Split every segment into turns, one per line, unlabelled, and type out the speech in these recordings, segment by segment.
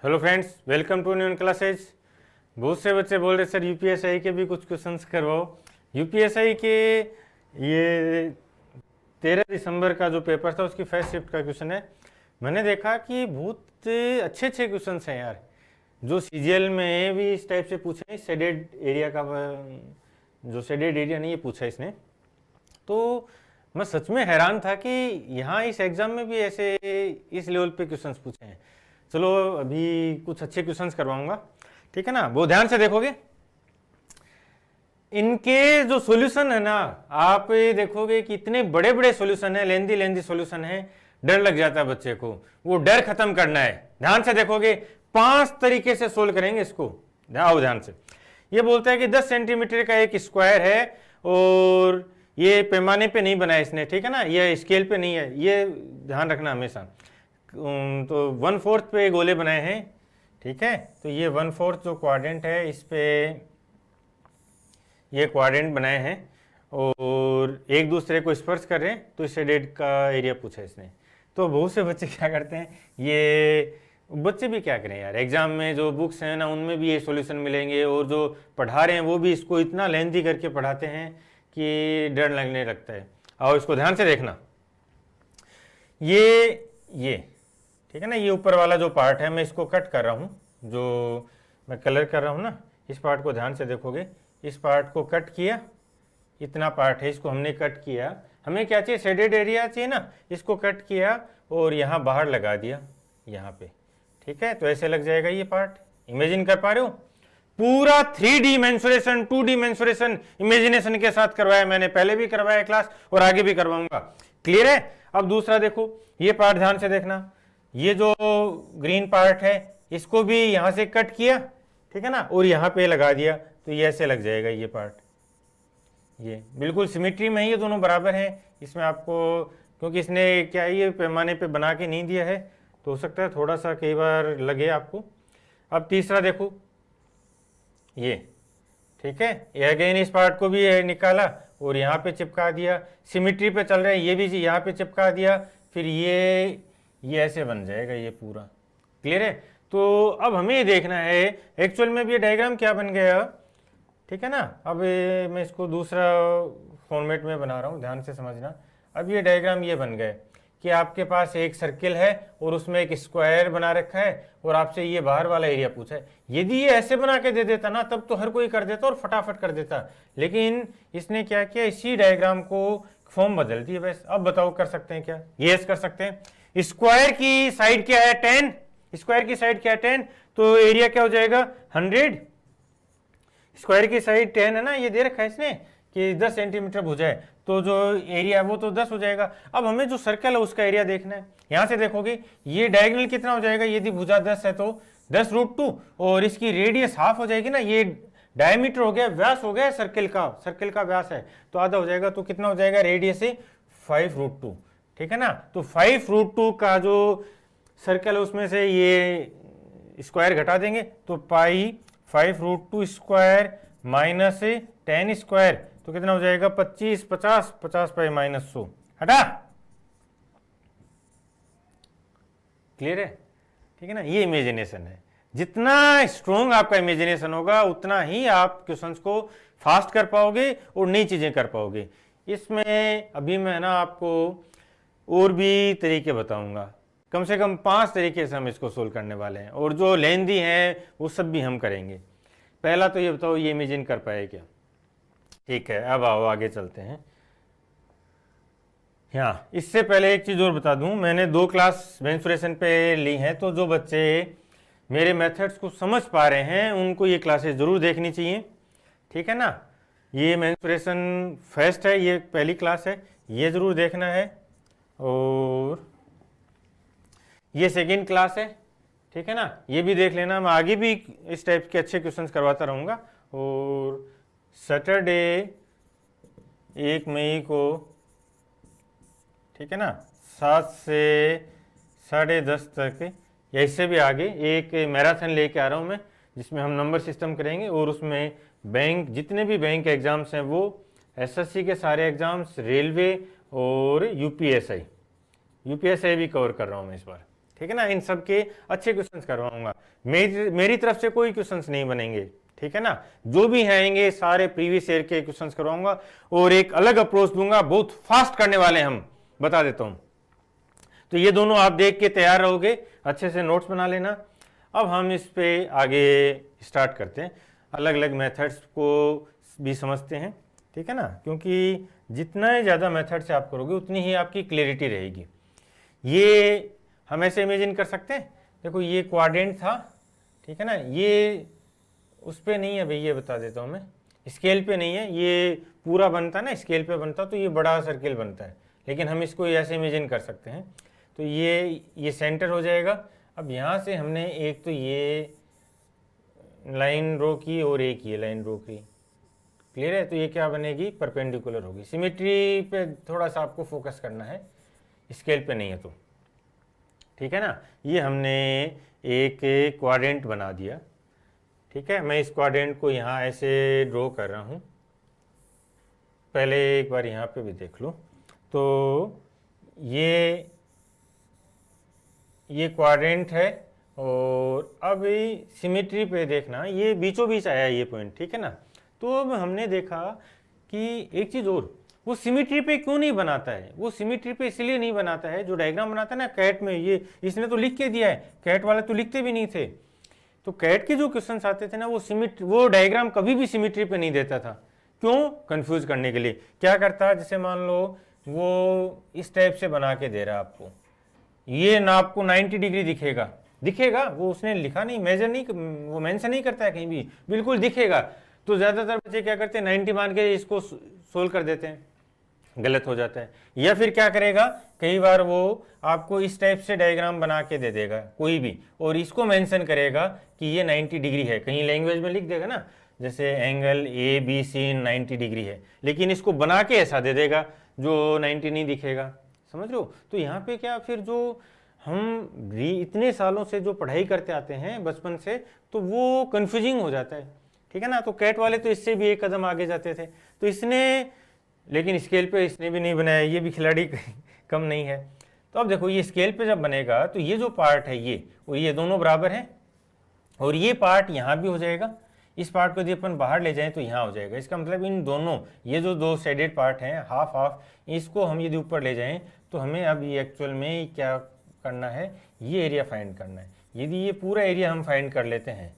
Hello friends, welcome to new classes. बहुत से बच्चे बोल रहे सर यूपीएसआई के भी कुछ क्वेश्चंस करवाओ। यूपीएसआई के ये 13 दिसंबर का जो पेपर था उसकी फर्स्ट शिफ्ट का क्वेश्चन है। मैंने देखा कि बहुत अच्छे अच्छे क्वेश्चंस हैं यार, जो सीजीएल में भी इस टाइप से पूछे हैं। शेडेड एरिया का जो शेडेड एरिया नहीं, ये पूछा इसने। तो मैं सच में हैरान था कि यहाँ इस एग्जाम में भी ऐसे इस लेवल पे क्वेश्चंस पूछे हैं। चलो अभी कुछ अच्छे क्वेश्चंस करवाऊंगा, ठीक है ना। वो ध्यान से देखोगे, इनके जो सॉल्यूशन है ना, आप ये देखोगे कि इतने बड़े बड़े सॉल्यूशन है, लेंदी सॉल्यूशन है, डर लग जाता है बच्चे को। वो डर खत्म करना है। ध्यान से देखोगे, 5 तरीके से सोल्व करेंगे इसको। आओ ध्यान से। ये बोलता है कि 10 सेंटीमीटर का एक स्क्वायर है और ये पैमाने पे नहीं बनाया इसने, ठीक है ना, ये स्केल पे नहीं है, ये ध्यान रखना हमेशा। तो 1/4 पे गोले बनाए हैं, ठीक है। तो ये 1/4 जो क्वाड्रेंट है, इस पे ये क्वाड्रेंट बनाए हैं और एक दूसरे को स्पर्श कर रहे हैं, तो इस शेडेड का एरिया पूछा इसने। तो बहुत से बच्चे क्या करते हैं, ये बच्चे भी क्या करें यार, एग्जाम में जो बुक्स हैं ना उनमें भी ये सॉल्यूशन मिलेंगे, और जो पढ़ा रहे हैं वो भी इसको इतना लेंथी करके पढ़ाते हैं कि डर लगने लगता है। और इसको ध्यान से देखना, ये ठीक है ना, ये ऊपर वाला जो पार्ट है मैं इसको कट कर रहा हूँ, जो मैं कलर कर रहा हूँ ना, इस पार्ट को ध्यान से देखोगे, इस पार्ट को कट किया, इतना पार्ट है इसको हमने कट किया। हमें क्या चाहिए, शेडेड एरिया चाहिए ना, इसको कट किया और यहाँ बाहर लगा दिया, यहाँ पे, ठीक है। तो ऐसे लग जाएगा ये पार्ट। इमेजिन कर पा रहे हो, पूरा 3D mensuration, 2D mensuration imagination के साथ करवाया मैंने, पहले भी करवाया क्लास और आगे भी करवाऊंगा। क्लियर है। अब दूसरा देखो, ये पार्ट ध्यान से देखना, ये जो ग्रीन पार्ट है इसको भी यहां से कट किया, ठीक है ना, और यहां पे लगा दिया, तो ये ऐसे लग जाएगा ये पार्ट। ये बिल्कुल सिमेट्री में ही ये दोनों बराबर हैं। इसमें आपको, क्योंकि इसने क्या ये पैमाने पे बना के नहीं दिया है, तो हो सकता है थोड़ा सा कई बार लगे आपको। अब तीसरा देखो, ये ठीक है, ये अगेन इस पार्ट को भी निकाला और यहाँ पे चिपका दिया, सिमेट्री पे चल रहा है, ये भी यहाँ पे चिपका दिया, फिर ये ऐसे बन जाएगा ये पूरा। क्लियर है। तो अब हमें ये देखना है एक्चुअल में भी ये डायग्राम क्या बन गया, ठीक है ना। अब मैं इसको दूसरा फॉर्मेट में बना रहा हूँ, ध्यान से समझना। अब ये डायग्राम ये बन गए कि आपके पास एक सर्किल है और उसमें एक स्क्वायर बना रखा है और आपसे ये बाहर वाला एरिया पूछा है। यदि ये ऐसे बना के दे देता ना, तब तो हर कोई कर देता और फटाफट कर देता, लेकिन इसने क्या किया, इसी डायग्राम को फॉर्म बदल दी बस। अब बताओ कर सकते हैं क्या, यस कर सकते हैं। स्क्वायर की साइड क्या है, 10, स्क्वायर की साइड क्या है 10, तो एरिया क्या हो जाएगा 100। स्क्वायर की साइड 10 है ना, ये दे रखा है इसने कि 10 सेंटीमीटर भुजा है, तो जो एरिया है वो तो 10 हो जाएगा। अब हमें जो सर्कल है उसका एरिया देखना है। यहां से देखोगे ये डायगोनल कितना हो जाएगा, यदि भुजा 10 है तो 10√2, और इसकी रेडियस हाफ हो जाएगी ना, ये डायमीटर हो गया, व्यास हो गया सर्कल का व्यास है, तो आधा हो जाएगा, तो कितना हो जाएगा, रेडियस से 5√2, ठीक है ना। तो 5√2 का जो सर्कल है उसमें से ये स्क्वायर घटा देंगे, तो पाई 5√2 स्क्वायर माइनस 10 स्क्वायर, तो कितना हो जाएगा 25, 50 पाई -100, हटा। क्लियर है, ठीक है ना। ये इमेजिनेशन है। जितना स्ट्रोंग आपका इमेजिनेशन होगा उतना ही आप क्वेश्चंस को फास्ट कर पाओगे और नई चीजें कर पाओगे। इसमें अभी मैं ना आपको और भी तरीके बताऊंगा, कम से कम 5 तरीके से हम इसको सोल्व करने वाले हैं, और जो लेंदी हैं वो सब भी हम करेंगे। पहला तो ये बताओ, ये इमेजिन कर पाए क्या। ठीक है, अब आओ आगे चलते हैं। हाँ, इससे पहले एक चीज़ और बता दूं, मैंने 2 क्लास मेंसुरेशन पे ली हैं, तो जो बच्चे मेरे मेथड्स को समझ पा रहे हैं उनको ये क्लासेस ज़रूर देखनी चाहिए, ठीक है ना। ये मेंसुरेशन फर्स्ट है, ये पहली क्लास है, ये ज़रूर देखना है, और ये सेकेंड क्लास है, ठीक है ना, ये भी देख लेना। मैं आगे भी इस टाइप के अच्छे क्वेश्चंस करवाता रहूँगा। और सैटरडे 1 मई को, ठीक है ना, 7 से 10:30 तक, या इससे भी आगे एक मैराथन लेके आ रहा हूँ मैं, जिसमें हम नंबर सिस्टम करेंगे, और उसमें बैंक, जितने भी बैंक एग्ज़ाम्स हैं वो, एसएससी के सारे एग्ज़ाम्स, रेलवे और यूपीएसआई भी कवर कर रहा हूँ मैं इस बार। ठीक है ना। इन सब के अच्छे क्वेश्चंस करवाऊंगा, मेरी तरफ से कोई क्वेश्चंस नहीं बनेंगे, ठीक है ना। जो भी आएंगे सारे प्रीवियस ईयर के क्वेश्चंस करवाऊंगा और एक अलग अप्रोच दूंगा, बहुत फास्ट करने वाले हम, बता देता हूं। तो ये दोनों आप देख के तैयार रहोगे, अच्छे से नोट्स बना लेना। अब हम इस पे आगे स्टार्ट करते हैं, अलग अलग मेथड्स को भी समझते हैं, ठीक है ना। क्योंकि जितना ज़्यादा मेथड से आप करोगे उतनी ही आपकी क्लैरिटी रहेगी। ये हम ऐसे इमेजिन कर सकते हैं, देखो ये क्वाड्रेंट था, ठीक है ना, ये उस पे नहीं है भाई, ये बता देता हूँ मैं, स्केल पे नहीं है, ये पूरा बनता ना, स्केल पे बनता तो ये बड़ा सर्किल बनता है, लेकिन हम इसको ऐसे इमेजिन कर सकते हैं। तो ये सेंटर हो जाएगा। अब यहाँ से हमने एक तो ये लाइन ड्रॉ की और एक ये लाइन ड्रॉ की, क्लियर है। तो ये क्या बनेगी, परपेंडिकुलर होगी। सिमेट्री पे थोड़ा सा आपको फोकस करना है, स्केल पे नहीं है तो, ठीक है ना। ये हमने एक क्वाड्रेंट बना दिया, ठीक है। मैं इस क्वाड्रेंट को यहाँ ऐसे ड्रॉ कर रहा हूँ, पहले एक बार यहाँ पे भी देख लो। तो ये क्वाड्रेंट है, और अब सिमेट्री पे देखना, ये बीचों बीच आया ये पॉइंट, ठीक है ना। तो अब हमने देखा कि एक चीज़ और, वो सिमेट्री पे क्यों नहीं बनाता है, वो सिमेट्री पे इसलिए नहीं बनाता है, जो डायग्राम बनाता है ना कैट में, ये इसने तो लिख के दिया है, कैट वाले तो लिखते भी नहीं थे। तो कैट के जो क्वेश्चंस आते थे ना, वो डायग्राम कभी भी सिमेट्री पे नहीं देता था। क्यों, कंफ्यूज करने के लिए। क्या करता, जैसे मान लो वो इस टाइप से बना के दे रहा है आपको, ये ना आपको 90 डिग्री दिखेगा, वो उसने लिखा नहीं, मेजर नहीं, वो मेंशन नहीं करता है कहीं भी, बिल्कुल दिखेगा। तो ज़्यादातर बच्चे क्या करते हैं, 90 मान के इसको सोल्व कर देते हैं, गलत हो जाता है। या फिर क्या करेगा, कई बार वो आपको इस टाइप से डायग्राम बना के दे देगा कोई भी, और इसको मेंशन करेगा कि ये 90 डिग्री है, कहीं लैंग्वेज में लिख देगा ना, जैसे एंगल ABC 90 डिग्री है, लेकिन इसको बना के ऐसा दे देगा जो 90 नहीं दिखेगा, समझ लो। तो यहाँ पे क्या, फिर जो हम इतने सालों से जो पढ़ाई करते आते हैं बचपन से, तो वो कंफ्यूजिंग हो जाता है, ठीक है ना। तो कैट वाले तो इससे भी एक कदम आगे जाते थे, तो इसने, लेकिन स्केल पे इसने भी नहीं बनाया, ये भी खिलाड़ी कम नहीं है। तो अब देखो, ये स्केल पे जब बनेगा तो ये जो पार्ट है ये दोनों बराबर हैं, और ये पार्ट यहाँ भी हो जाएगा। इस पार्ट को यदि अपन बाहर ले जाएं तो यहाँ हो जाएगा। इसका मतलब इन दोनों, ये जो दो शेडेड पार्ट हैं, हाफ हाफ, इसको हम यदि ऊपर ले जाएं तो हमें अब ये एक्चुअल में क्या करना है, ये एरिया फाइंड करना है। यदि ये पूरा एरिया हम फाइंड कर लेते हैं,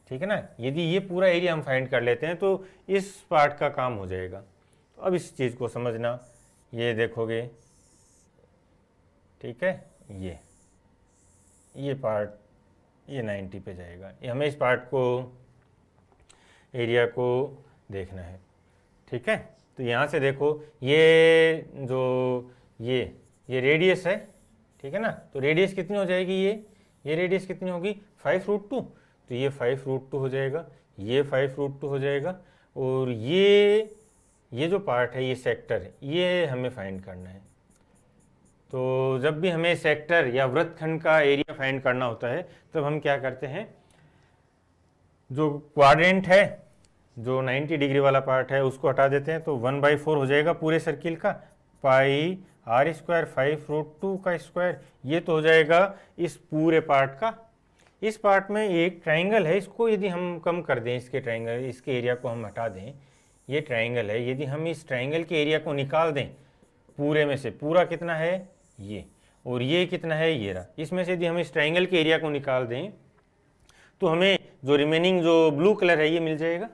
ठीक है ना, यदि ये पूरा एरिया हम फाइंड कर लेते हैं तो इस पार्ट का काम हो जाएगा। तो अब इस चीज़ को समझना, ये देखोगे, ठीक है, ये पार्ट ये 90 पे जाएगा, ये हमें इस पार्ट को, एरिया को देखना है, ठीक है। तो यहाँ से देखो, ये जो ये रेडियस है, ठीक है ना। तो रेडियस कितनी हो जाएगी, ये रेडियस कितनी होगी, 5√2। तो ये 5√2 हो जाएगा, ये 5√2 हो जाएगा, और ये जो पार्ट है, ये सेक्टर, ये हमें फाइंड करना है। तो जब भी हमें सेक्टर या वृत्तखंड का एरिया फाइंड करना होता है, तब हम क्या करते हैं, जो क्वाड्रेंट है, जो 90 डिग्री वाला पार्ट है, उसको हटा देते हैं। तो 1/4 हो जाएगा पूरे सर्किल का, पाई r² 5√2 का स्क्वायर, ये तो हो जाएगा इस पूरे पार्ट का। इस पार्ट में एक ट्राइंगल है, इसको यदि हम कम कर दें, इसके ट्राइंगल, इसके एरिया को हम हटा दें, ये ट्राइंगल है, यदि हम इस ट्राइंगल के एरिया को निकाल दें पूरे में से, पूरा कितना है ये, और ये कितना है ये रहा, इसमें से यदि हम इस ट्राइंगल के एरिया को निकाल दें तो हमें जो रिमेनिंग जो ब्लू कलर है ये मिल जाएगा।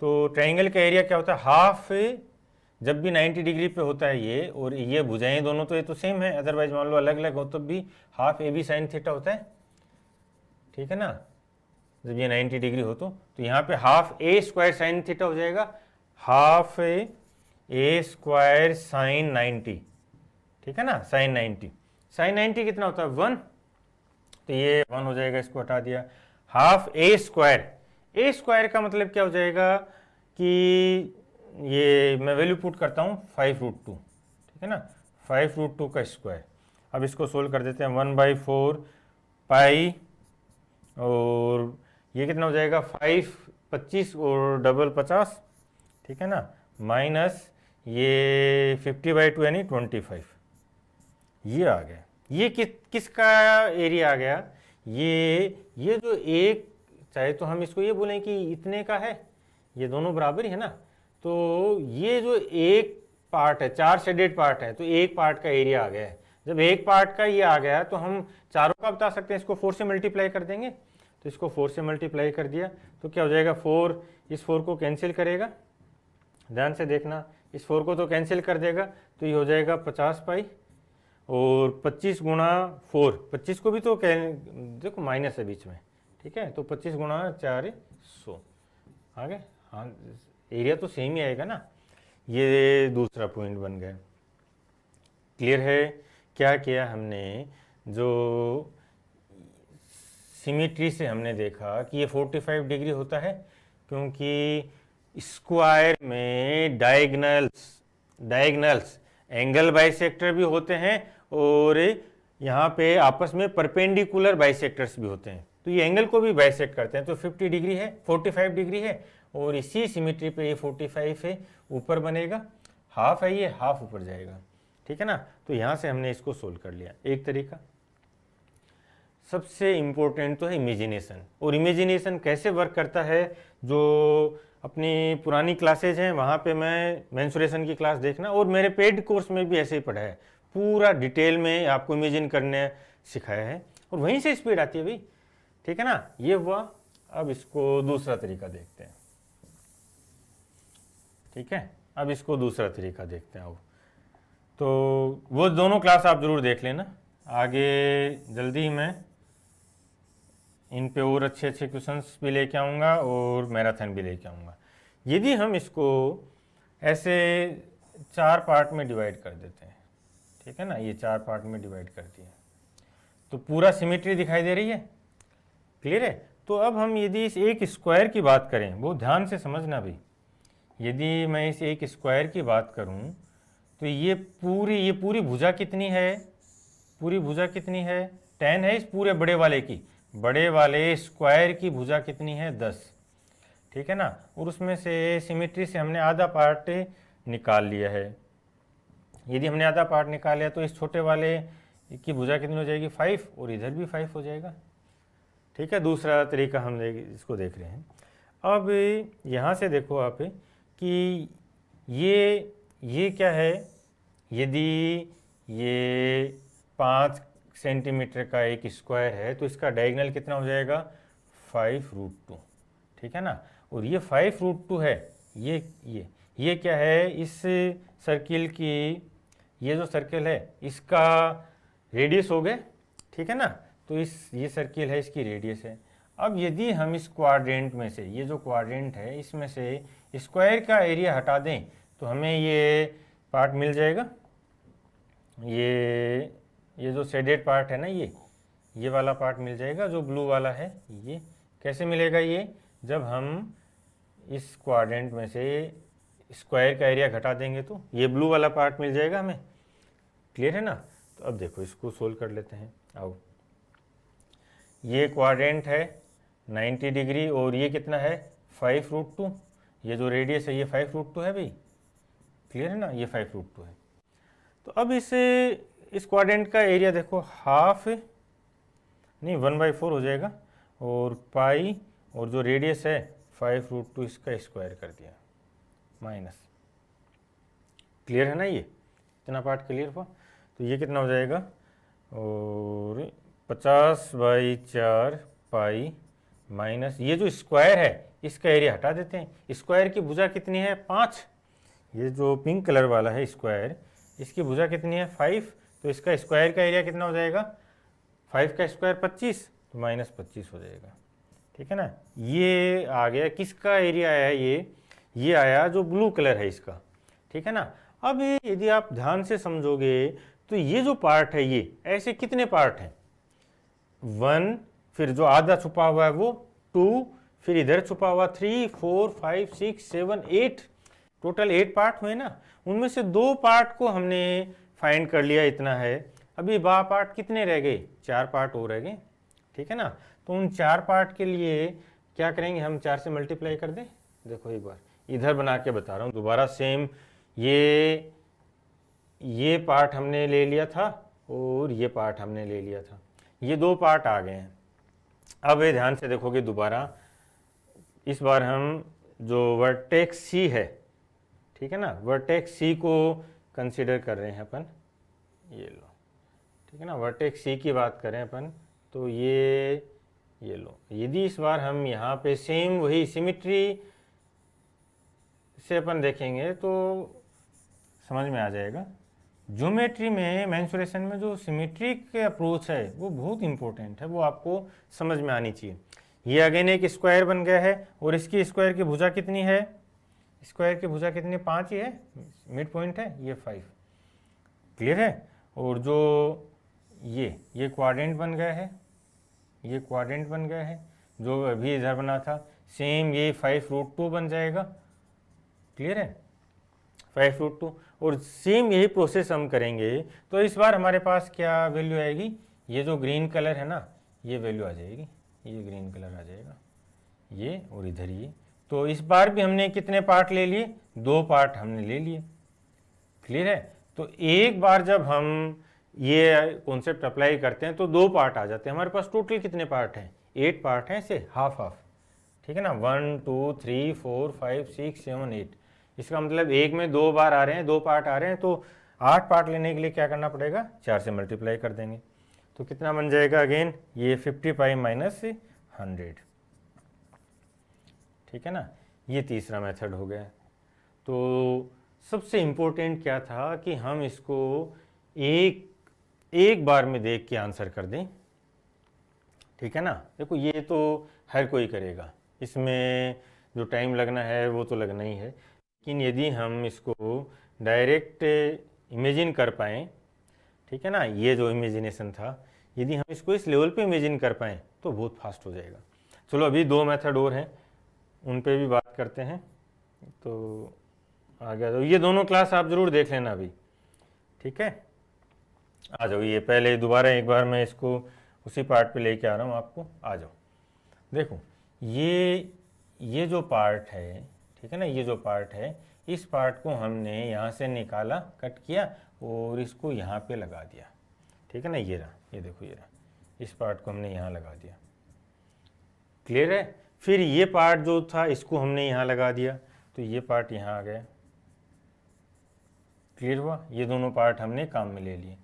तो ट्राइंगल का एरिया क्या होता है, हाफ, जब भी 90 डिग्री पे होता है ये, और ये भुजाएं दोनों तो ये तो सेम है, अदरवाइज मान लो अलग अलग हो तब भी हाफ AB sin थीटा होता है, ठीक है ना। जब ये 90 डिग्री हो तो यहाँ पे हाफ A² sin थीटा हो जाएगा, हाफ A² sin 90, ठीक है ना, sin 90। sin 90 कितना होता है, 1, तो ये 1 हो जाएगा, इसको हटा दिया। हाफ A² का मतलब क्या हो जाएगा कि ये मैं वैल्यू पुट करता हूँ 5√2, ठीक है ना, 5√2 का स्क्वायर। अब इसको सोल्व कर देते हैं, 1/4 पाई, और ये कितना हो जाएगा, 5 25 और डबल 50, ठीक है ना, माइनस ये 50/2 यानी 25, ये आ गया। ये किसका एरिया आ गया, ये जो एक, चाहे तो हम इसको ये बोलें कि इतने का है, ये दोनों बराबर ही है ना, तो ये जो एक पार्ट है, 4 शेडेड पार्ट है, तो एक पार्ट का एरिया आ गया है। जब एक पार्ट का ये आ गया तो हम चारों का बता सकते हैं, इसको 4 से मल्टीप्लाई कर देंगे, तो इसको 4 से मल्टीप्लाई कर दिया तो क्या हो जाएगा, 4 इस 4 को कैंसिल करेगा, ध्यान से देखना, इस 4 को तो कैंसिल कर देगा, तो ये हो जाएगा 50 पाई, और 25 गुणा 4, 25 को भी तो देखो माइनस है बीच में, ठीक है, तो 25 गुणा 400 आ गए। हाँ, एरिया तो सेम ही आएगा ना। ये दूसरा पॉइंट बन गया। क्लियर है? क्या किया हमने, जो सिमेट्री से हमने देखा कि ये 45 डिग्री होता है, क्योंकि स्क्वायर में डायगनल्स एंगल बाइसेक्टर भी होते हैं, और यहाँ पे आपस में परपेंडिकुलर बाइसेक्टर्स भी होते हैं, तो ये एंगल को भी बाइसेक्ट करते हैं। तो 50 डिग्री है, 45 डिग्री है, और इसी सिमेट्री पे ये 45 है, ऊपर बनेगा, हाफ है ये, हाफ ऊपर जाएगा, ठीक है ना। तो यहाँ से हमने इसको सोल्व कर लिया एक तरीका। सबसे इम्पोर्टेंट तो है इमेजिनेशन, और इमेजिनेशन कैसे वर्क करता है, जो अपनी पुरानी क्लासेज हैं वहाँ पे मैं मेंसुरेशन की क्लास देखना, और मेरे पेड कोर्स में भी ऐसे ही पढ़ा है, पूरा डिटेल में आपको इमेजिन करने सिखाया है, और वहीं से स्पीड आती है भाई, ठीक है ना। ये हुआ। अब इसको दूसरा तरीका देखते हैं, ठीक है, अब इसको दूसरा तरीका देखते हैं। अब तो वो दोनों क्लास आप ज़रूर देख लेना, आगे जल्दी ही मैं इन पे और अच्छे अच्छे क्वेश्चंस भी लेके आऊँगा, और मैराथन भी लेके आऊँगा। यदि हम इसको ऐसे 4 पार्ट में डिवाइड कर देते हैं, ठीक है ना, ये 4 पार्ट में डिवाइड कर दिया, तो पूरा सिमेट्री दिखाई दे रही है, क्लियर है। तो अब हम यदि इस एक स्क्वायर की बात करें, बहुत ध्यान से समझना भाई, यदि मैं इस एक स्क्वायर की बात करूं, तो ये पूरी भुजा कितनी है, पूरी भुजा कितनी है, 10 है। इस पूरे बड़े वाले की, बड़े वाले स्क्वायर की भुजा कितनी है, 10, ठीक है ना। और उसमें से सिमेट्री से हमने आधा पार्ट निकाल लिया है। यदि हमने आधा पार्ट निकाल लिया तो इस छोटे वाले की भुजा कितनी हो जाएगी, 5, और इधर भी 5 हो जाएगा, ठीक है। दूसरा तरीका हम इसको देख रहे हैं। अब यहाँ से देखो आप कि ये क्या है, यदि ये 5 सेंटीमीटर का एक स्क्वायर है, तो इसका डायगोनल कितना हो जाएगा, 5√2, ठीक है ना। और ये 5√2 है, ये क्या है, इस सर्किल की, ये जो सर्किल है इसका रेडियस हो गए, ठीक है ना। तो ये सर्किल है, इसकी रेडियस है। अब यदि हम इस क्वाड्रेंट में से, ये जो क्वाड्रेंट है इसमें से स्क्वायर का एरिया हटा दें, तो हमें ये पार्ट मिल जाएगा, ये जो शेडेड पार्ट है ना, ये वाला पार्ट मिल जाएगा, जो ब्लू वाला है। ये कैसे मिलेगा, ये जब हम इस क्वाड्रेंट में से स्क्वायर का एरिया घटा देंगे तो ये ब्लू वाला पार्ट मिल जाएगा हमें, क्लियर है ना। तो अब देखो इसको सोल्व कर लेते हैं। आओ, ये क्वाड्रेंट है 90 डिग्री, और ये कितना है, 5√2, ये जो रेडियस है ये 5√2 है भाई, क्लियर है ना, ये 5√2 है। तो अब इस क्वाड्रेंट का एरिया देखो, हाफ नहीं 1/4 हो जाएगा, और पाई, और जो रेडियस है 5√2, इसका स्क्वायर कर दिया, माइनस, क्लियर है ना। ये इतना पार्ट क्लियर हुआ। तो ये कितना हो जाएगा, और 50/4 पाई माइनस, ये जो स्क्वायर है इसका एरिया हटा देते हैं। स्क्वायर की भुजा कितनी है, 5, ये जो पिंक कलर वाला है स्क्वायर, इसकी भुजा कितनी है, 5, तो इसका स्क्वायर का एरिया कितना हो जाएगा, 5 का स्क्वायर 25, तो -25 हो जाएगा, ठीक है ना। ये आ गया, किसका एरिया आया, ये आया जो ब्लू कलर है इसका, ठीक है ना। अब यदि आप ध्यान से समझोगे तो ये जो पार्ट है, ये ऐसे कितने पार्ट हैं, 1, फिर जो आधा छुपा हुआ है वो 2, फिर इधर छुपा हुआ 3, 4, 5, 6, 7, 8, टोटल 8 पार्ट हुए ना। उनमें से 2 पार्ट को हमने फाइंड कर लिया, इतना है। अभी 12 पार्ट कितने रह गए, 4 पार्ट और रह गए, ठीक है ना। तो उन 4 पार्ट के लिए क्या करेंगे, हम 4 से मल्टीप्लाई कर दें। देखो एक बार इधर बना के बता रहा हूँ दोबारा, सेम ये पार्ट हमने ले लिया था, और ये पार्ट हमने ले लिया था। ये दो पार्ट आ गए हैं। अब ये ध्यान से देखोगे दोबारा, इस बार हम जो वर्टेक्स सी है, ठीक है ना, वर्टेक्स सी को कंसिडर कर रहे हैं अपन। ये लो, ठीक है ना, वर्टेक्स सी की बात करें अपन, तो ये लो। यदि इस बार हम यहाँ पे सेम वही सिमिट्री से अपन देखेंगे तो समझ में आ जाएगा। ज्योमेट्री में, मेंसुरेशन में जो सिमेट्रिक अप्रोच है वो बहुत इंपॉर्टेंट है, वो आपको समझ में आनी चाहिए। ये अगेन एक स्क्वायर बन गया है और इसकी स्क्वायर की भुजा कितनी है? स्क्वायर की भुजा कितनी? 5 ही है, मिड पॉइंट है ये 5। क्लियर है? और जो ये क्वाड्रेंट बन गया है, ये क्वाड्रेंट बन गया है जो अभी इधर बना था। सेम ये 5√2 बन जाएगा। क्लियर है? 5√2। और सेम यही प्रोसेस हम करेंगे तो इस बार हमारे पास क्या वैल्यू आएगी? ये जो ग्रीन कलर है ना, ये वैल्यू आ जाएगी, ये ग्रीन कलर आ जाएगा, ये और इधर ये। तो इस बार भी हमने कितने पार्ट ले लिए? 2 पार्ट हमने ले लिए। क्लियर है? तो एक बार जब हम ये कॉन्सेप्ट अप्लाई करते हैं तो 2 पार्ट आ जाते हैं। हमारे पास टोटल कितने पार्ट हैं? 8 पार्ट हैं, इसे हाफ हाफ, ठीक है ना, 1 2 3 4 5 6 7 8। इसका मतलब एक में 2 बार आ रहे हैं, 2 पार्ट आ रहे हैं, तो 8 पार्ट लेने के लिए क्या करना पड़ेगा? 4 से मल्टीप्लाई कर देंगे। तो कितना बन जाएगा? अगेन ये 55 माइनस 100, ठीक है ना। ये तीसरा मेथड हो गया। तो सबसे इम्पोर्टेंट क्या था कि हम इसको एक बार में देख के आंसर कर दें, ठीक है ना। देखो ये तो हर कोई करेगा, इसमें जो टाइम लगना है वो तो लगना ही है, लेकिन यदि हम इसको डायरेक्ट इमेजिन कर पाएँ, ठीक है ना, ये जो इमेजिनेशन था, यदि हम इसको इस लेवल पे इमेजिन कर पाएँ तो बहुत फास्ट हो जाएगा। चलो अभी 2 मेथड और हैं, उन पे भी बात करते हैं। तो आ गया, तो ये दोनों क्लास आप ज़रूर देख लेना अभी, ठीक है। आ जाओ, ये पहले दोबारा एक बार मैं इसको उसी पार्ट पे लेके आ रहा हूँ आपको। आ जाओ, देखो ये जो पार्ट है, ठीक है ना, ये जो पार्ट है, इस पार्ट को हमने यहाँ से निकाला, कट किया और इसको यहाँ पे लगा दिया, ठीक है ना। ये रहा, ये देखो ये रहा, इस पार्ट को हमने यहाँ लगा दिया। क्लियर है? फिर ये पार्ट जो था इसको हमने यहाँ लगा दिया, तो ये पार्ट यहाँ आ गया। क्लियर हुआ? ये दोनों पार्ट हमने काम में ले लिए।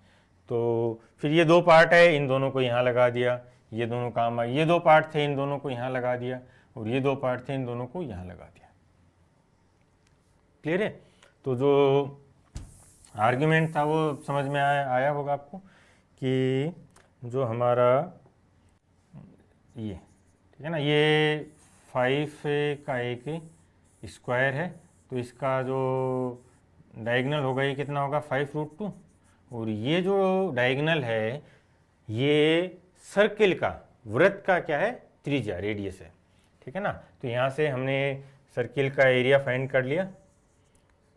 तो फिर ये 2 पार्ट है, इन दोनों को यहाँ लगा दिया, ये दोनों काम आए। ये 2 पार्ट थे, इन दोनों को यहाँ लगा दिया, और ये 2 पार्ट थे, इन दोनों को यहाँ लगा दिया। क्लियर है? तो जो आर्ग्यूमेंट था वो समझ में आया होगा आपको कि जो हमारा ये, ठीक है ना, ये 5 का एक स्क्वायर है, तो इसका जो डायगोनल होगा ये कितना होगा? 5√2। और ये जो डायगोनल है ये सर्किल का, वृत्त का क्या है? त्रिज्या, रेडियस है, ठीक है ना। तो यहाँ से हमने सर्किल का एरिया फाइंड कर लिया,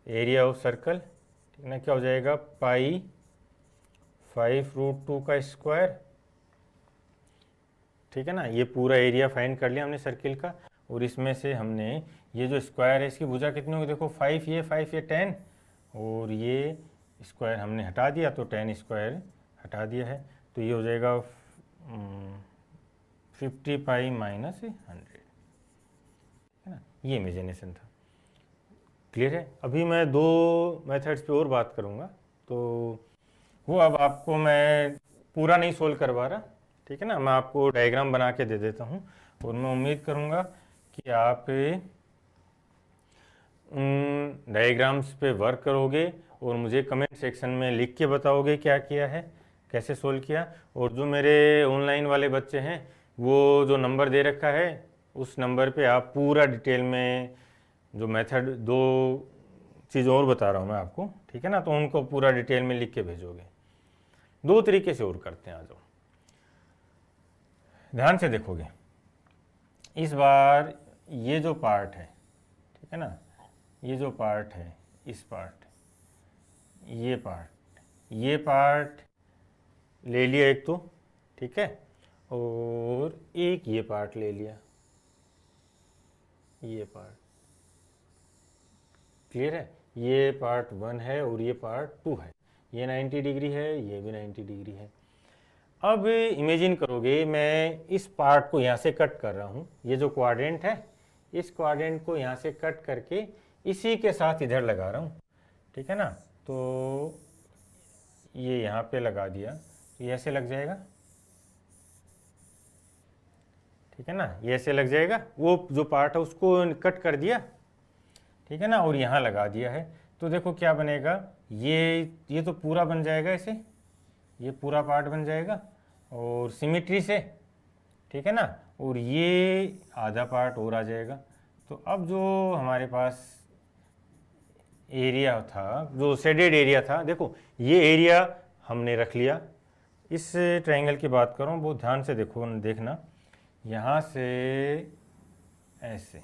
एरिया ऑफ सर्कल, ठीक है ना। क्या हो जाएगा? पाई 5√2 का स्क्वायर, ठीक है ना। ये पूरा एरिया फाइंड कर लिया हमने सर्किल का, और इसमें से हमने ये जो स्क्वायर है इसकी भुजा कितनी होगी? देखो 5 ये 10, और ये स्क्वायर हमने हटा दिया, तो 10 स्क्वायर हटा दिया है, तो ये हो जाएगा 55 माइनस 100, है ना। ये इमेजिनेशन था। क्लियर है? अभी मैं 2 मेथड्स पे और बात करूँगा, तो वो अब आपको मैं पूरा नहीं सोल्व करवा रहा, ठीक है ना। मैं आपको डायग्राम बना के दे देता हूँ, और मैं उम्मीद करूँगा कि आप उन डायग्राम्स पे वर्क करोगे और मुझे कमेंट सेक्शन में लिख के बताओगे क्या किया है, कैसे सोल्व किया। और जो मेरे ऑनलाइन वाले बच्चे हैं वो जो नंबर दे रखा है उस नंबर पे आप पूरा डिटेल में जो मेथड, 2 चीज़ और बता रहा हूँ मैं आपको, ठीक है ना, तो उनको पूरा डिटेल में लिख के भेजोगे। 2 तरीके से और करते हैं, आ जाओ, ध्यान से देखोगे। इस बार ये जो पार्ट है, ठीक है ना, ये जो पार्ट है, इस पार्ट, ये पार्ट ले लिया एक तो, ठीक है, और एक ये पार्ट ले लिया, ये पार्ट। क्लियर है? ये पार्ट 1 है और ये पार्ट 2 है। ये 90 डिग्री है, ये भी 90 डिग्री है। अब इमेजिन करोगे मैं इस पार्ट को यहाँ से कट कर रहा हूँ, ये जो क्वाड्रेंट है इस क्वाड्रेंट को यहाँ से कट करके इसी के साथ इधर लगा रहा हूँ, ठीक है ना। तो ये यहाँ पे लगा दिया, ये ऐसे लग जाएगा, ठीक है ना, ये ऐसे लग जाएगा। वो जो पार्ट है उसको कट कर दिया, ठीक है ना, और यहाँ लगा दिया है। तो देखो क्या बनेगा, ये तो पूरा बन जाएगा ऐसे, ये पूरा पार्ट बन जाएगा और सिमिट्री से, ठीक है ना, और ये आधा पार्ट और आ जाएगा। तो अब जो हमारे पास एरिया था, जो शेडेड एरिया था, देखो ये एरिया हमने रख लिया। इस ट्रायंगल की बात करूँ, बहुत ध्यान से देखो, देखना, यहाँ से ऐसे,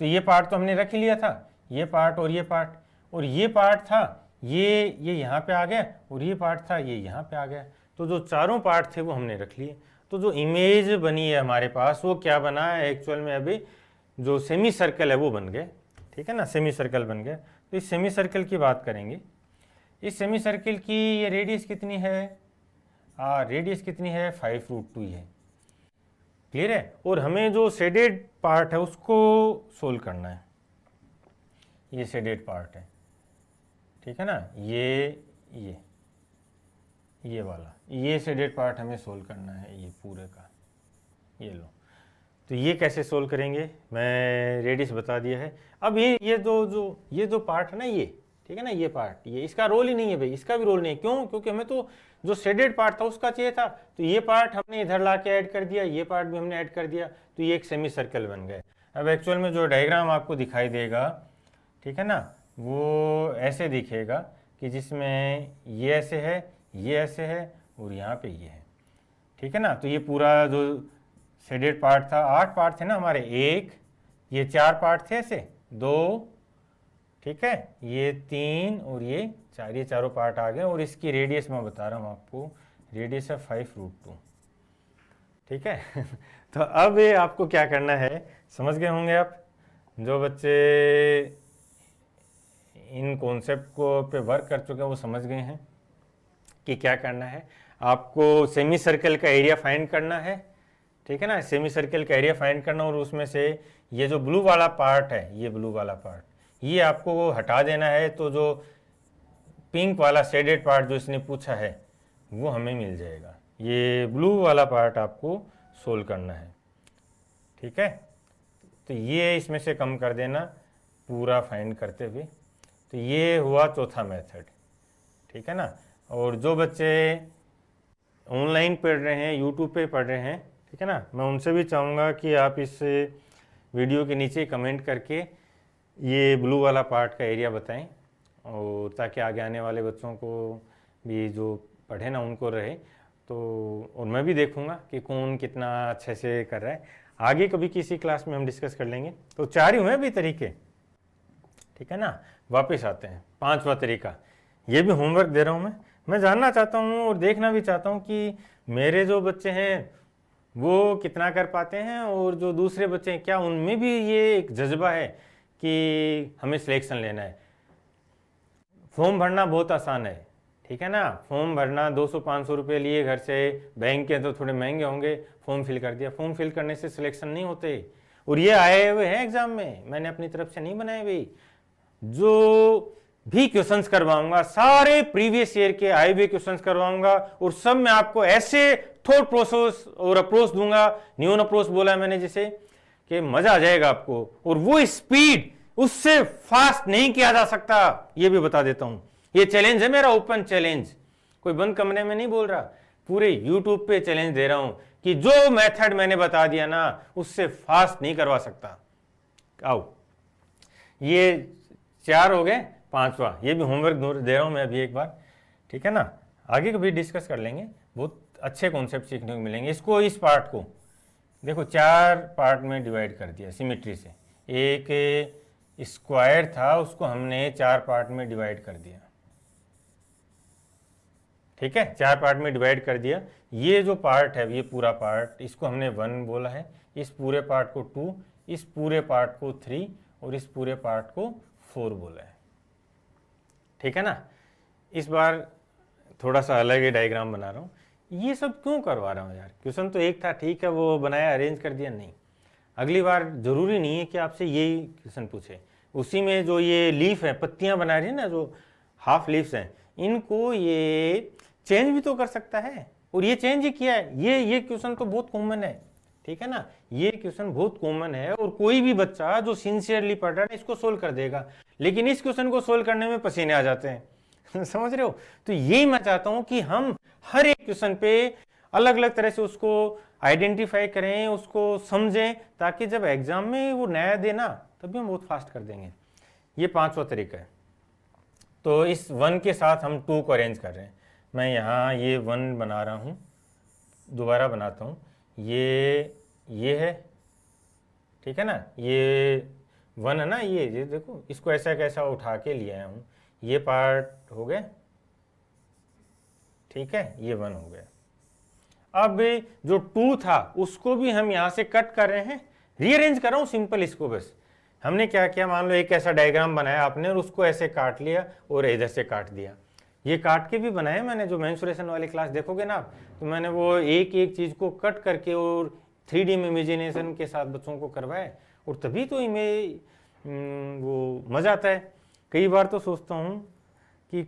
तो ये पार्ट तो हमने रख ही लिया था, ये पार्ट और ये पार्ट, और ये पार्ट था ये यहाँ पे आ गया, और ये पार्ट था ये यहाँ पे आ गया। तो जो चारों पार्ट थे वो हमने रख लिए। तो जो इमेज बनी है हमारे पास वो क्या बना है एक्चुअल में, अभी जो सेमी सर्कल है वो बन गए, ठीक है ना, सेमी सर्कल बन गए। तो इस सेमी सर्कल की बात करेंगे। इस सेमी सर्कल की ये रेडियस कितनी है, रेडियस कितनी है, 5√2 ही है, क्लियर है। और हमें जो शेडेड पार्ट है उसको सोल्व करना है, ये शेडेड पार्ट है, ठीक है ना, ये वाला, ये शेडेड पार्ट हमें सोल्व करना है, ये पूरे का, ये लो। तो ये कैसे सोल्व करेंगे, मैं रेडियस बता दिया है। अब ये जो पार्ट है ना, ये ठीक है ना, ये पार्ट, ये इसका रोल ही नहीं है भाई, इसका भी रोल नहीं है। क्यों? क्योंकि हमें तो जो शेडेड पार्ट था उसका चाहिए था, तो ये पार्ट हमने इधर ला के ऐड कर दिया, ये पार्ट भी हमने ऐड कर दिया, तो ये एक सेमी सर्कल बन गए। अब एक्चुअल में जो डायग्राम आपको दिखाई देगा, ठीक है ना, वो ऐसे दिखेगा कि जिसमें ये ऐसे है, ये ऐसे है, और यहाँ पे ये है, ठीक है ना। तो ये पूरा जो शेडेड पार्ट था, 8 पार्ट थे ना हमारे, एक, ये 4 पार्ट थे ऐसे, 2, ठीक है, ये 3 और ये 4, ये चारों पार्ट आ गए। और इसकी रेडियस मैं बता रहा हूँ आपको, रेडियस है 5√2, ठीक है। तो अब ये आपको क्या करना है, समझ गए होंगे आप, जो बच्चे इन कॉन्सेप्ट को पे वर्क कर चुके हैं वो समझ गए हैं कि क्या करना है। आपको सेमी सर्कल का एरिया फाइंड करना है, ठीक है ना, सेमी सर्कल का एरिया फाइंड करना, और उसमें से ये जो ब्लू वाला पार्ट है, ये ब्लू वाला पार्ट, ये आपको हटा देना है। तो जो पिंक वाला शेडेड पार्ट जो इसने पूछा है वो हमें मिल जाएगा। ये ब्लू वाला पार्ट आपको सोल्व करना है, ठीक है। तो ये इसमें से कम कर देना पूरा फाइंड करते हुए। तो ये हुआ चौथा मेथड, ठीक है ना। और जो बच्चे ऑनलाइन पढ़ रहे हैं, यूट्यूब पे पढ़ रहे हैं, ठीक है ना, मैं उनसे भी चाहूँगा कि आप इस वीडियो के नीचे कमेंट करके ये ब्लू वाला पार्ट का एरिया बताएं, और ताकि आगे आने वाले बच्चों को भी जो पढ़े ना उनको रहे। तो और मैं भी देखूँगा कि कौन कितना अच्छे से कर रहा है। आगे कभी किसी क्लास में हम डिस्कस कर लेंगे। तो 4 ही हुए भी तरीके, ठीक है ना। वापस आते हैं 5वां तरीका, ये भी होमवर्क दे रहा हूँ मैं जानना चाहता हूँ और देखना भी चाहता हूँ कि मेरे जो बच्चे हैं वो कितना कर पाते हैं, और जो दूसरे बच्चे हैं क्या उनमें भी ये एक जज्बा है कि हमें सिलेक्शन लेना है। फॉर्म भरना बहुत आसान है, ठीक है ना, फॉर्म भरना 200-500 रुपये लिए घर से, बैंक के तो थोड़े महंगे होंगे, फॉर्म फिल कर दिया। फॉर्म फिल करने से सिलेक्शन नहीं होते, और ये आए हुए हैं एग्जाम में, मैंने अपनी तरफ से नहीं बनाए भाई। जो भी क्वेश्चंस करवाऊंगा सारे प्रीवियस ईयर के आए हुए क्वेश्चंस करवाऊंगा, और सब में आपको ऐसे थॉट प्रोसेस और अप्रोच दूंगा, न्यून अप्रोच बोला मैंने जिसे, कि मजा आ जाएगा आपको। और वो स्पीड उससे फास्ट नहीं किया जा सकता, ये भी बता देता हूं। ये चैलेंज है मेरा, ओपन चैलेंज, कोई बंद कमरे में नहीं बोल रहा, पूरे यूट्यूब पे चैलेंज दे रहा हूं कि जो मेथड मैंने बता दिया ना उससे फास्ट नहीं करवा सकता। आओ, ये 4 हो गए, 5वां ये भी होमवर्क दे रहा हूं मैं अभी एक बार, ठीक है ना। आगे कभी डिस्कस कर लेंगे, बहुत अच्छे कॉन्सेप्ट सीखने को मिलेंगे। इसको, इस पार्ट को देखो 4 पार्ट में डिवाइड कर दिया सिमेट्री से। एक स्क्वायर था उसको हमने 4 पार्ट में डिवाइड कर दिया, ठीक है, 4 पार्ट में डिवाइड कर दिया। ये जो पार्ट है, ये पूरा पार्ट, इसको हमने 1 बोला है, इस पूरे पार्ट को 2, इस पूरे पार्ट को 3, और इस पूरे पार्ट को 4 बोला है, ठीक है ना। इस बार थोड़ा सा अलग ही डायग्राम बना रहा हूँ। ये सब क्यों करवा रहा हूँ यार, क्वेश्चन तो एक था, ठीक है, वो बनाया, अरेंज कर दिया, नहीं, अगली बार जरूरी नहीं है कि आपसे यही क्वेश्चन पूछे। उसी में जो ये लीफ है, पत्तियां बना रही है ना, जो हाफ लीव्स हैं, इनको ये चेंज भी तो कर सकता है, और ये चेंज ही किया है। ये क्वेश्चन तो बहुत कॉमन है, ठीक है ना, ये क्वेश्चन बहुत कॉमन है, और कोई भी बच्चा जो सिंसियरली पढ़ रहा है इसको सोल्व कर देगा। लेकिन इस क्वेश्चन को सोल्व करने में पसीने आ जाते हैं समझ रहे हो। तो यही मैं चाहता हूं कि हम हर एक क्वेश्चन पे अलग अलग तरह से उसको आइडेंटिफाई करें, उसको समझें, ताकि जब एग्जाम में वो नया देना तभी हम बहुत फास्ट कर देंगे। ये 5वां तरीका है। तो इस 1 के साथ हम 2 को अरेंज कर रहे हैं। मैं यहाँ ये 1 बना रहा हूँ, दोबारा बनाता हूँ, ये है, ठीक है ना, ये 1 है ना, ये देखो, इसको ऐसा कैसा उठा के ले आया हूँ, ये पार्ट हो गए, ठीक है, ये 1 हो गया। अब जो 2 था उसको भी हम यहाँ से कट कर रहे हैं, रीअरेंज कर रहा हूँ सिंपल इसको। बस हमने क्या किया, मान लो एक ऐसा डायग्राम बनाया आपने और उसको ऐसे काट लिया और इधर से काट दिया। ये काट के भी बनाया मैंने, जो मेंसुरेशन वाली क्लास देखोगे ना आप, तो मैंने वो एक एक चीज़ को कट करके और 3D में इमेजिनेशन के साथ बच्चों को करवाया, और तभी तो इमेज वो मज़ा आता है। कई बार तो सोचता हूँ कि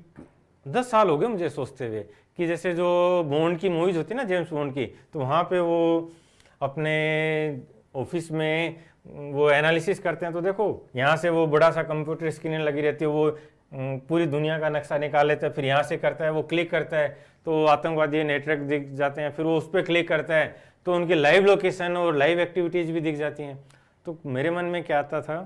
10 साल हो गए मुझे सोचते हुए कि जैसे जो बॉन्ड की मूवीज़ होती है ना, जेम्स बॉन्ड की, तो वहाँ पे वो अपने ऑफिस में वो एनालिसिस करते हैं, तो देखो यहाँ से वो बड़ा सा कंप्यूटर स्क्रीन लगी रहती है, वो पूरी दुनिया का नक्शा निकाल लेता है, फिर यहाँ से करता है, वो क्लिक करता है तो आतंकवादी नेटवर्क दिख जाते हैं, फिर वो उस पर क्लिक करता है तो उनकी लाइव लोकेशन और लाइव एक्टिविटीज़ भी दिख जाती हैं। तो मेरे मन में क्या आता था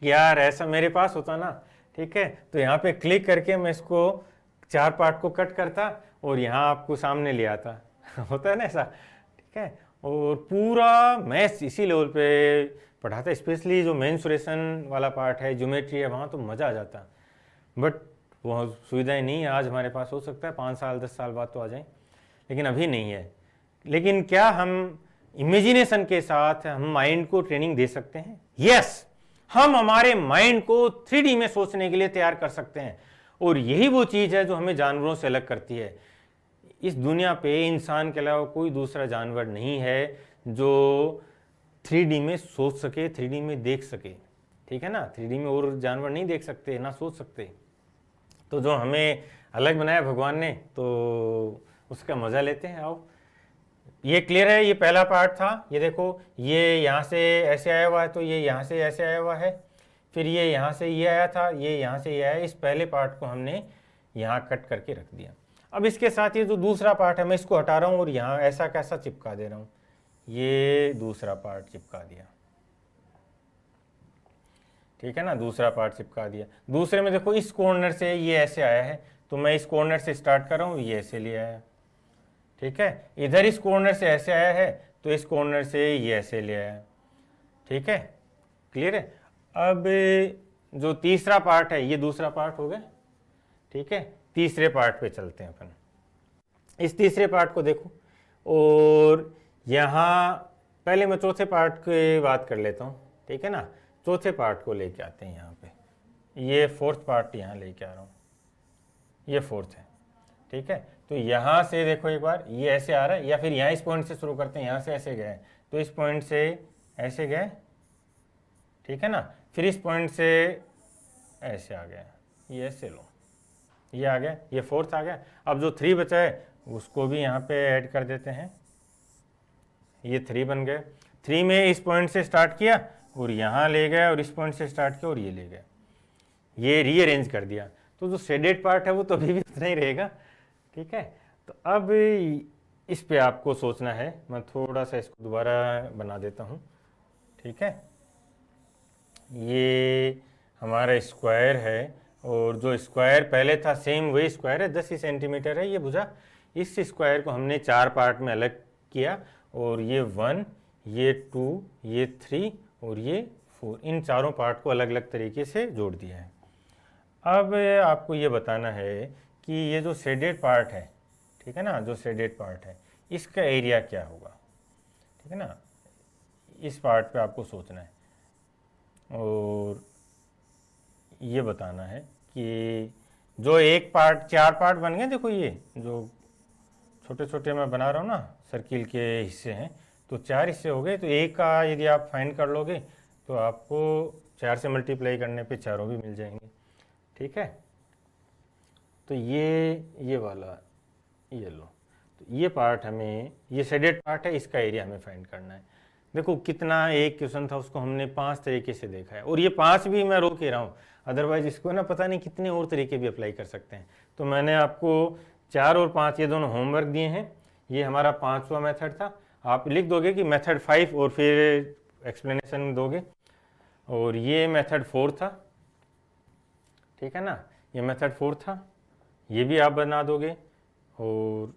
कि यार ऐसा मेरे पास होता ना, ठीक है, तो यहाँ पे क्लिक करके मैं इसको 4 पार्ट को कट करता और यहाँ आपको सामने ले आता होता है ना ऐसा, ठीक है, और पूरा मैथ्स इसी लेवल पे पढ़ाता, स्पेशली जो मेंसुरेशन वाला पार्ट है, ज्योमेट्री है, वहाँ तो मज़ा आ जाता। बट वो सुविधाएं नहीं है आज हमारे पास, हो सकता है 5 साल 10 साल बाद तो आ जाए, लेकिन अभी नहीं है। लेकिन क्या हम इमेजिनेशन के साथ हम माइंड को ट्रेनिंग दे सकते हैं? यस, हम हमारे माइंड को 3D में सोचने के लिए तैयार कर सकते हैं, और यही वो चीज़ है जो हमें जानवरों से अलग करती है। इस दुनिया पे इंसान के अलावा कोई दूसरा जानवर नहीं है जो 3D में सोच सके, 3D में देख सके, ठीक है ना। 3D में और जानवर नहीं देख सकते ना सोच सकते, तो जो हमें अलग बनाया भगवान ने, तो उसका मज़ा लेते हैं। आओ, ये क्लियर है, ये पहला पार्ट था, ये देखो, ये यहाँ से ऐसे आया हुआ है, तो ये यहाँ से ऐसे आया हुआ है, फिर ये यहाँ से ये आया था, ये यहाँ से ये आया, इस पहले पार्ट को हमने यहाँ कट करके रख दिया। अब इसके साथ ये जो दूसरा पार्ट है, मैं इसको हटा रहा हूँ और यहाँ ऐसा कैसा चिपका दे रहा हूँ, ये दूसरा पार्ट चिपका दिया, ठीक है ना, दूसरा पार्ट चिपका दिया। दूसरे में देखो, इस कॉर्नर से ये ऐसे आया है, तो मैं इस कॉर्नर से स्टार्ट कर रहा हूँ, ये ऐसे ले आया, ठीक है, इधर इस कॉर्नर से ऐसे आया है, तो इस कॉर्नर से ये ऐसे ले आया, ठीक है, क्लियर है। अब जो तीसरा पार्ट है, ये दूसरा पार्ट हो गया, ठीक है, तीसरे पार्ट पे चलते हैं अपन। इस तीसरे पार्ट को देखो, और यहाँ पहले मैं चौथे पार्ट की बात कर लेता हूँ, ठीक है ना। चौथे पार्ट को लेके आते हैं यहाँ पे, ये 4th पार्ट यहाँ लेके आ रहा हूँ, ये 4th है, ठीक है। तो यहाँ से देखो एक बार, ये ऐसे आ रहा है, या फिर यहाँ इस पॉइंट से शुरू करते हैं, यहाँ से ऐसे गए, तो इस पॉइंट से ऐसे गए, ठीक है ना, फिर इस पॉइंट से ऐसे आ गया, ये ऐसे लो, ये आ गया, ये 4th आ गया। अब जो 3 बचा है उसको भी यहाँ पे ऐड कर देते हैं, ये 3 बन गए। 3 में इस पॉइंट से स्टार्ट किया और यहाँ ले गए, और इस पॉइंट से स्टार्ट किया और ये ले गए, ये रीअरेंज कर दिया। तो जो शेडेड पार्ट है वो तो अभी भी उतना ही रहेगा, ठीक है। तो अब इस पे आपको सोचना है, मैं थोड़ा सा इसको दोबारा बना देता हूँ, ठीक है। ये हमारा स्क्वायर है, और जो स्क्वायर पहले था सेम वही स्क्वायर है, 10 सेंटीमीटर है ये भुजा। इस स्क्वायर को हमने 4 पार्ट में अलग किया, और ये 1, ये 2, ये 3 और ये 4, इन चारों पार्ट को अलग अलग तरीके से जोड़ दिया है। अब आपको ये बताना है कि ये जो शेडेड पार्ट है, ठीक है ना, जो शेडेड पार्ट है इसका एरिया क्या होगा, ठीक है ना, इस पार्ट पे आपको सोचना है और ये बताना है कि जो एक पार्ट, 4 पार्ट बन गए, देखो ये जो छोटे छोटे मैं बना रहा हूँ ना, सर्किल के हिस्से हैं, तो 4 हिस्से हो गए। तो एक का यदि आप फाइंड कर लोगे तो आपको 4 से मल्टीप्लाई करने पे चारों भी मिल जाएंगे। ठीक है, तो ये वाला, ये लो, तो ये पार्ट हमें, ये शेडेड पार्ट है, इसका एरिया हमें फाइंड करना है। देखो कितना, एक क्वेश्चन था उसको हमने 5 तरीके से देखा है, और ये 5 भी मैं रोक के रहा हूँ, अदरवाइज इसको ना पता नहीं कितने और तरीके भी अप्लाई कर सकते हैं। तो मैंने आपको 4 और 5 ये दोनों होमवर्क दिए हैं। ये हमारा 5वां मेथड था। आप लिख दोगे कि मेथड 5 और फिर एक्सप्लेनेशन दोगे। और ये मेथड 4 था, ठीक है ना, ये मेथड 4 था, ये भी आप बना दोगे। और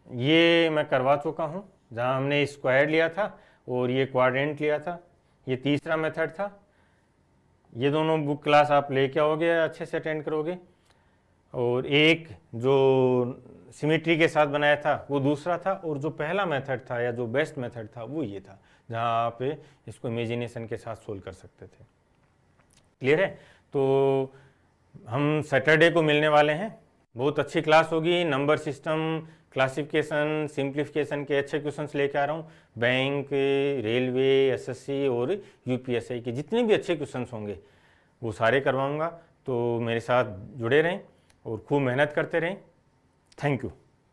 ये मैं करवा चुका हूँ, जहाँ हमने स्क्वायर लिया था और ये क्वाड्रेंट लिया था। ये तीसरा मेथड था। ये दोनों बुक क्लास आप लेके आओगे, अच्छे से अटेंड करोगे। और एक जो सिमेट्री के साथ बनाया था वो दूसरा था, और जो पहला मेथड था या जो बेस्ट मेथड था वो ये था, जहाँ आप इसको इमेजिनेशन के साथ सोल्व कर सकते थे। क्लियर है? तो हम सैटरडे को मिलने वाले हैं, बहुत अच्छी क्लास होगी। नंबर सिस्टम, क्लासिफिकेशन, सिंप्लीफिकेशन के अच्छे क्वेश्चंस लेके आ रहा हूँ। बैंक, रेलवे, एसएससी और यूपीएससी के जितने भी अच्छे क्वेश्चंस होंगे वो सारे करवाऊँगा। तो मेरे साथ जुड़े रहें और खूब मेहनत करते रहें। Thank you.